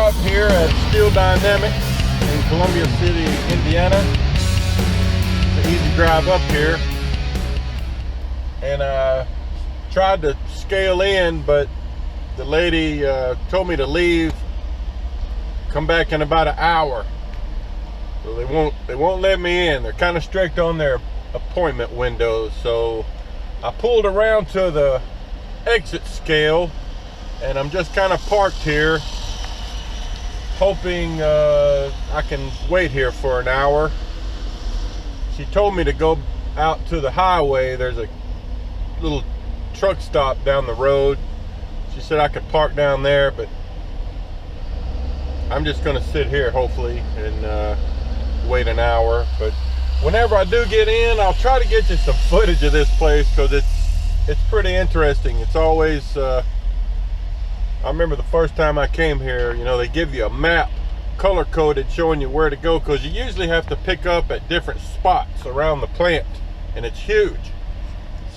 up here at Steel Dynamics in Columbia City, Indiana. It's an easy drive up here. And I tried to scale in, but the lady told me to leave, come back in about an hour. So they won't let me in. They're kind of strict on their appointment windows. So I pulled around to the exit scale, and I'm just kind of parked here, hoping I can wait here for an hour. She told me to go out to the highway. There's a little truck stop down the road. She said I could park down there, but I'm just gonna sit here hopefully and wait an hour. But whenever I do get in, I'll try to get you some footage of this place, because it's pretty interesting. It's always I remember the first time I came here, you know, they give you a map color coded showing you where to go, because you usually have to pick up at different spots around the plant, and it's huge.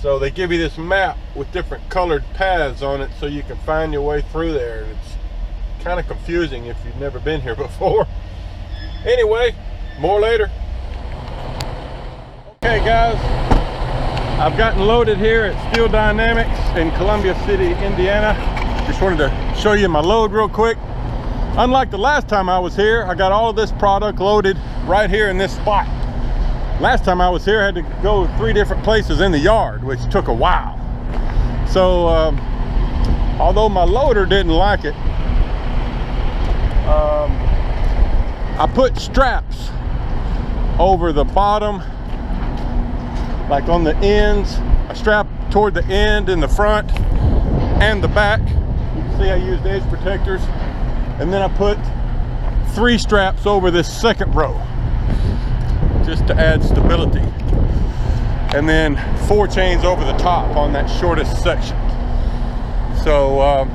So they give you this map with different colored paths on it so you can find your way through there. And it's kind of confusing if you've never been here before. Anyway, more later. Okay guys, I've gotten loaded here at Steel Dynamics in Columbia City, Indiana. Just wanted to show you my load real quick. Unlike the last time I was here, I got all of this product loaded right here in this spot. Last time I was here, I had to go 3 different places in the yard, which took a while. So, although my loader didn't like it, I put straps over the bottom, like on the ends. I strap toward the end in the front and the back. You can see I used edge protectors. And then I put 3 straps over this second row, just to add stability. And then 4 chains over the top on that shortest section. So, all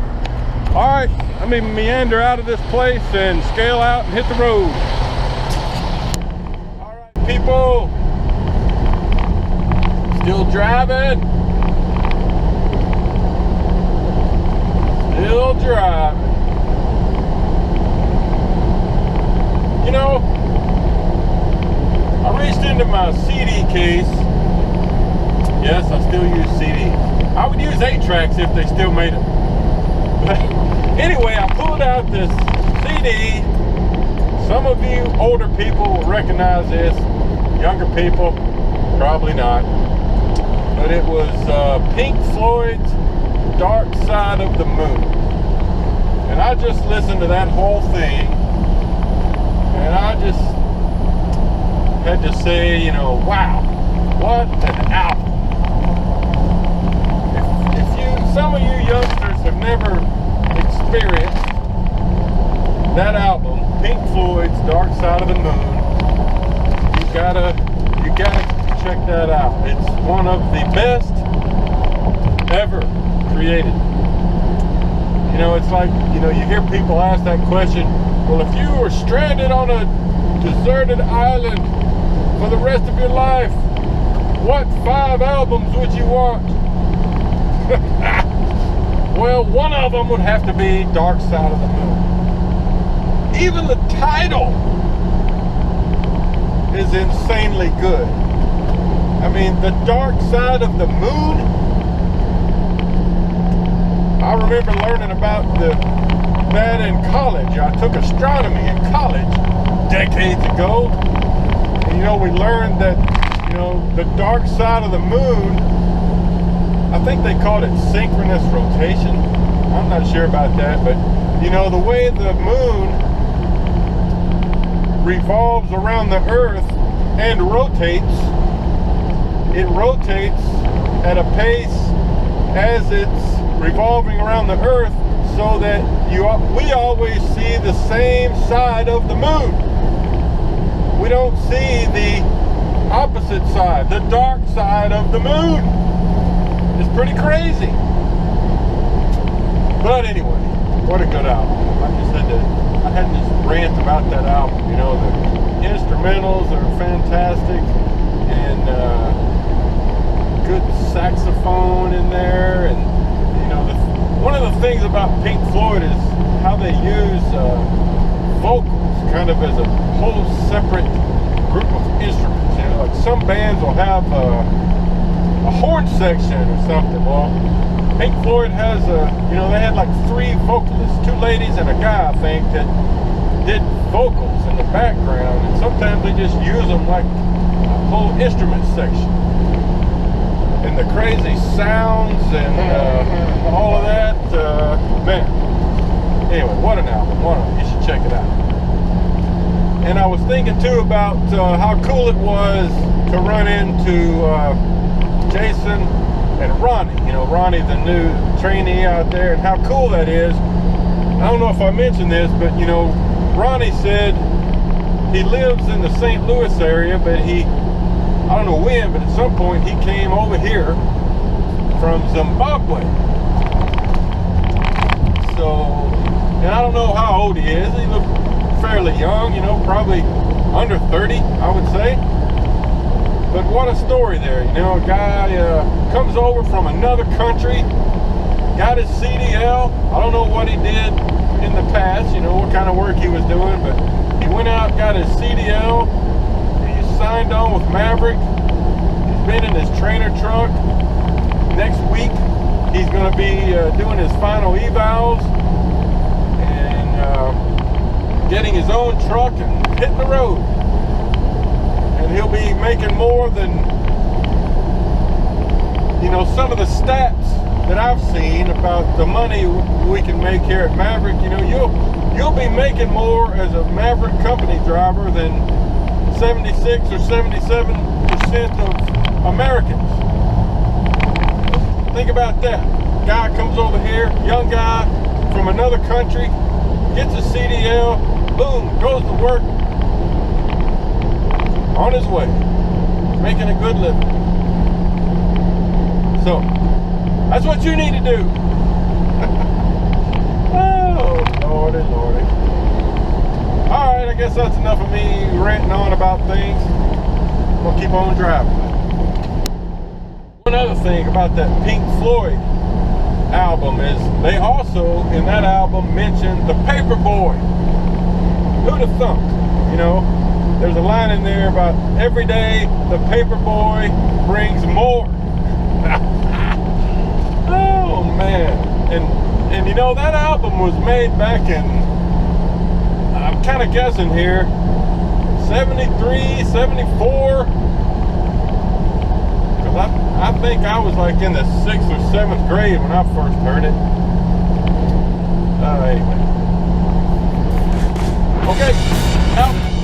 right, let me meander out of this place and scale out and hit the road. All right, people, still driving. Still driving. You know, I reached into my CD case. Yes, I still use CD. I would use 8-tracks if they still made it. But anyway, I pulled out this CD. Some of you older people will recognize this. Younger people, probably not. But it was Pink Floyd's Dark Side of the Moon. And I just listened to that whole thing. And I just had to say, you know, wow, what an album. Some of you youngsters have never experienced that album, Pink Floyd's Dark Side of the Moon, you gotta check that out. It's one of the best ever created. You know, it's like, you know, you hear people ask that question, well, if you were stranded on a deserted island for the rest of your life, what 5 albums would you want? Well, one of them would have to be Dark Side of the Moon. Even the title is insanely good. I mean, the Dark Side of the Moon. I remember learning about that in college. I took astronomy in college decades ago. And, you know, we learned that, you know, the dark side of the moon, I think they called it synchronous rotation. I'm not sure about that, but you know, the way the moon revolves around the earth and rotates, it rotates at a pace as it's revolving around the earth, so that we always see the same side of the moon. We don't see the opposite side, the dark side of the moon. It's pretty crazy. But anyway, what a good album. I had this rant about that album. You know, the instrumentals are fantastic, and good saxophone in there, and you know, one of the things about Pink Floyd is how they use vocals kind of as a whole separate group of instruments. You know, like some bands will have a horn section or something. Well, Pink Floyd has they had like 3 vocalists, 2 ladies and a guy, I think, that did vocals in the background, and sometimes they just use them like a whole instrument section. And the crazy sounds and all of that, man. Anyway, what an album, you should check it out. And I was thinking too about how cool it was to run into Jason and Ronnie. You know, Ronnie, the new trainee out there, and how cool that is. I don't know if I mentioned this, but you know, Ronnie said he lives in the St. Louis area, but I don't know when, but at some point he came over here from Zimbabwe. So, and I don't know how old he is. He looked fairly young, you know, probably under 30, I would say. But what a story there. You know, a guy comes over from another country, got his CDL. I don't know what he did in the past, you know, what kind of work he was doing, but he went out, got his CDL. He signed on with Maverick. He's been in his trainer truck. Next week, he's going to be doing his final evals and getting his own truck and hitting the road. And he'll be making more than, you know, some of the stats that I've seen about the money we can make here at Maverick. You know, you'll be making more as a Maverick company driver than 76 or 77% of Americans. Think about that. Guy comes over here, young guy from another country, gets a CDL, boom, goes to work, on his way, making a good living. So, that's what you need to do. Oh, Lordy, Lordy. Alright, I guess that's enough of me ranting on about things. We'll keep on driving. One other thing about that Pink Floyd album is they also, in that album, mentioned the Paperboy. Who'd have thunk, you know? There's a line in there about every day the Paperboy brings more. Oh man. And you know, that album was made back in, I'm kind of guessing here, 73, 74. Because I think I was like in the 6th or 7th grade when I first heard it. Anyway. Okay, out.